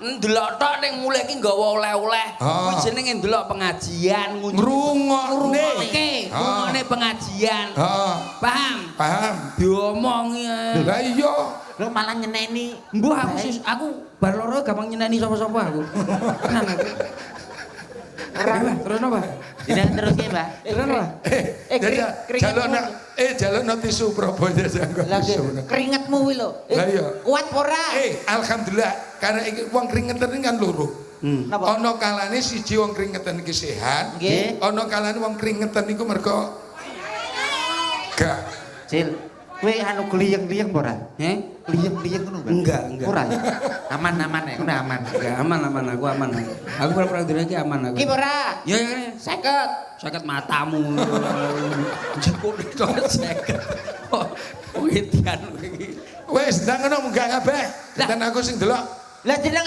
ndelok tok ning mulih iki nggawa oleh-oleh. Kuwi jenenge ndelok pengajian, ngrungokne pengajian. Paham? Paham. Diomongi. Lah iya. Lho malah nyeneni. Mbuh aku bar loro gampang nyeneni sapa-sapa aku. Tenan aku. Terus napa? Tidak terus ya, Mbak. Terus napa? Jalukno tisu Prabowo janggo. Keringetmu kuwi lho. Lah iya. Kuat ora? Alhamdulillah karena iki wong keringetan iki kan loro. Ana kalane siji wong keringetan iki sehat, ana kalane wong keringetan iku mergo gak. Cil, kowe anu gliyeng-gliyeng apa ora? Gliyeng-gliyeng ngono Enggak. Ora. Aman-aman ya, ngono aman. Enggak aman aku aman. Aku pura-pura dene iki aman aku. Iki ora? Ya 50 matamu. Jekuk tok 50. Oh, edian iki. Wis ndang ngono munggah kabeh. Dan aku sing delok. Lah jeneng